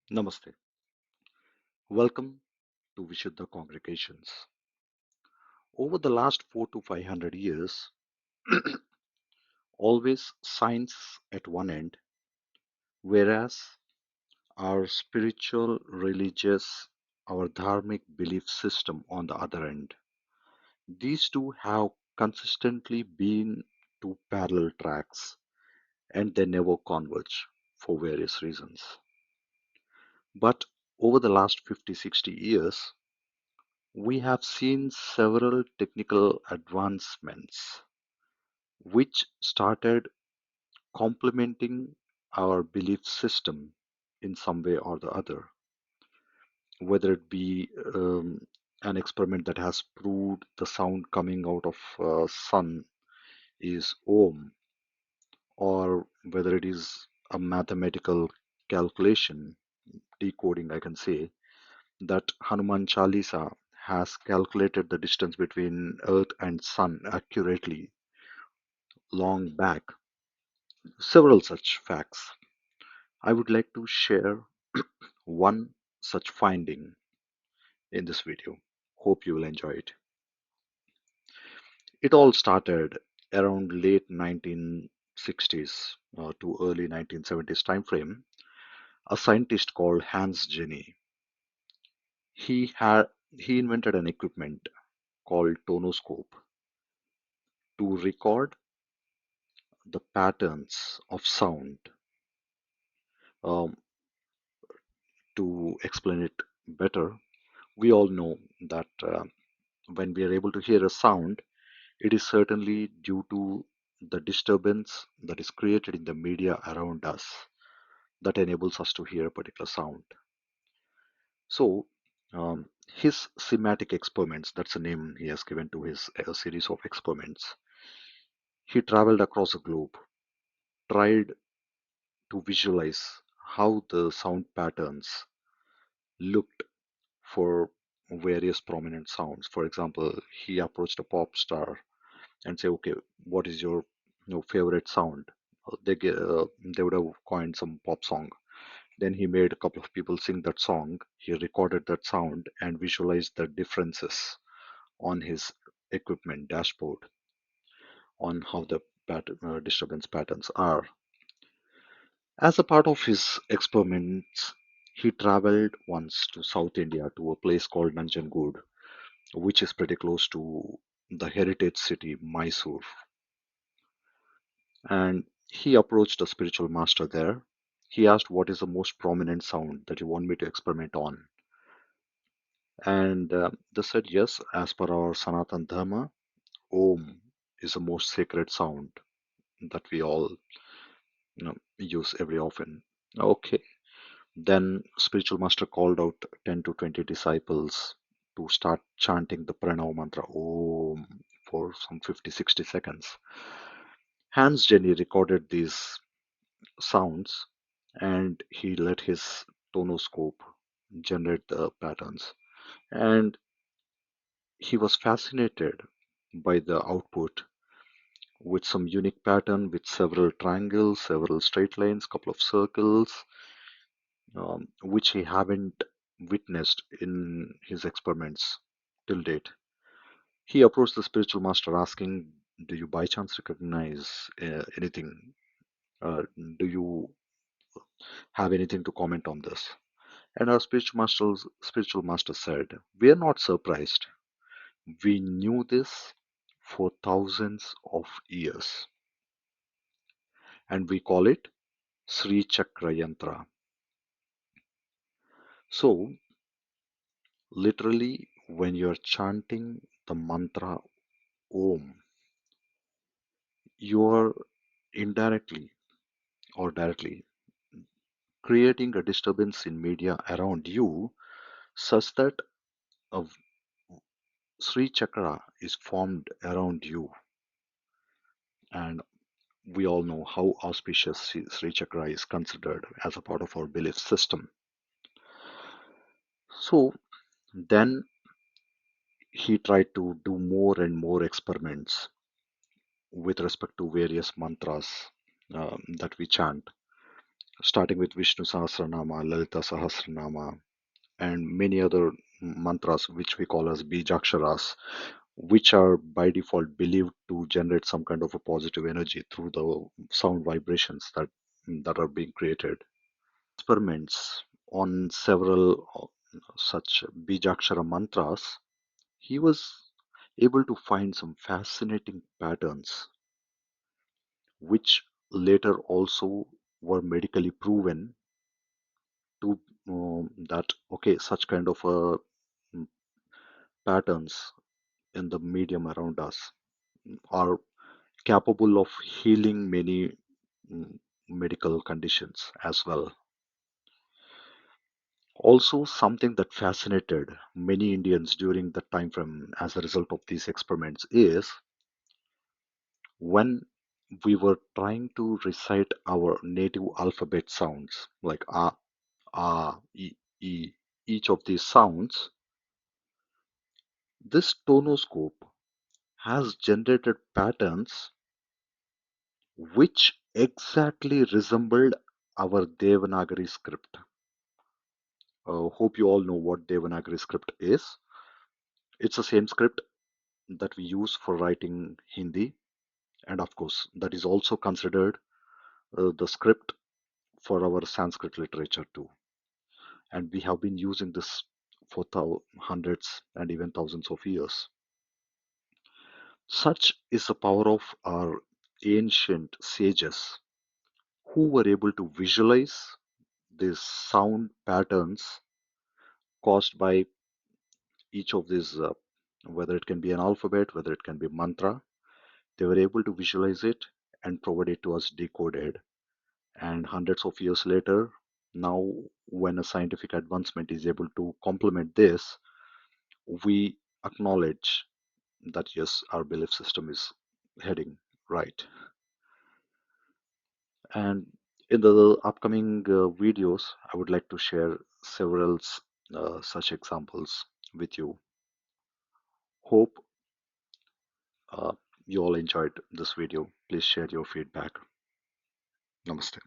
Namaste. Welcome to Visuddha congregations. Over the last 4 to 500 years, always science at one end, whereas our spiritual, religious, our dharmic belief system on the other end. These two have consistently been two parallel tracks and they never converge for various reasons. But over the last 50, 60 years, we have seen several technical advancements which started complementing our belief system in some way or the other, whether it be an experiment that has proved the sound coming out of sun is Om, or whether it is a mathematical calculation, decoding, I can say, that Hanuman Chalisa has calculated the distance between Earth and Sun accurately long back. Several such facts. I would like to share one such finding in this video. Hope you will enjoy it. It all started around late 1960s to early 1970s timeframe. A scientist called Hans Jenny, he invented an equipment called tonoscope to record the patterns of sound. Um, to explain it better, we all know that when we are able to hear a sound, it is certainly due to the disturbance that is created in the media around us that enables us to hear a particular sound. So, his semantic experiments, that's the name he has given to his series of experiments, he traveled across the globe, tried to visualize how the sound patterns looked for various prominent sounds. For example, he approached a pop star and say, okay, what is your favorite sound? They would have coined some pop song. Then he made a couple of people sing that song. He recorded that sound and visualized the differences on his equipment dashboard on how the disturbance patterns are. As a part of his experiments, he traveled once to South India to a place called Nanjangud, which is pretty close to the heritage city Mysore. And he approached a spiritual master there. He asked, what is the most prominent sound that you want me to experiment on? And they said, yes, as per our Sanatan Dharma, Om is the most sacred sound that we all use every often. Okay. Then spiritual master called out 10 to 20 disciples to start chanting the pranava mantra Om for some 50, 60 seconds. Hans Jenny recorded these sounds and he let his tonoscope generate the patterns. And he was fascinated by the output with some unique pattern with several triangles, several straight lines, couple of circles, which he haven't witnessed in his experiments till date. He approached the spiritual master asking, do you by chance recognize anything? Do you have anything to comment on this? And our spiritual master said, we are not surprised. We knew this for thousands of years, and we call it Sri Chakra Yantra. So, literally, when you're chanting the mantra Om, you're indirectly or directly creating a disturbance in media around you such that a Sri Chakra is formed around you. And we all know how auspicious Sri Chakra is considered as a part of our belief system. So then he tried to do more and more experiments with respect to various mantras that we chant. starting with Vishnu Sahasranama, Lalita Sahasranama, and many other mantras, which we call as bijaksharas, which are by default believed to generate some kind of a positive energy through the sound vibrations that are being created. Experiments on several such bijakshara mantras, he was able to find some fascinating patterns, which later also were medically proven to that okay, such kind of mm, patterns in the medium around us are capable of healing many mm, medical conditions as well. Also, something that fascinated many Indians during that time frame as a result of these experiments is when we were trying to recite our native alphabet sounds like e, each of these sounds, this tonoscope has generated patterns which exactly resembled our Devanagari script. Hope you all know what Devanagari script is. It's the same script that we use for writing Hindi, and of course, that is also considered the script for our Sanskrit literature too. And we have been using this for hundreds and even thousands of years. Such is the power of our ancient sages who were able to visualize these sound patterns caused by each of these, whether it can be an alphabet, whether it can be mantra. They were able to visualize it and provide it to us decoded. And hundreds of years later, now when a scientific advancement is able to complement this, we acknowledge that yes, our belief system is heading right. And in the upcoming videos, I would like to share several such examples with you. Hope uh, you all enjoyed this video. Please share your feedback. Namaste.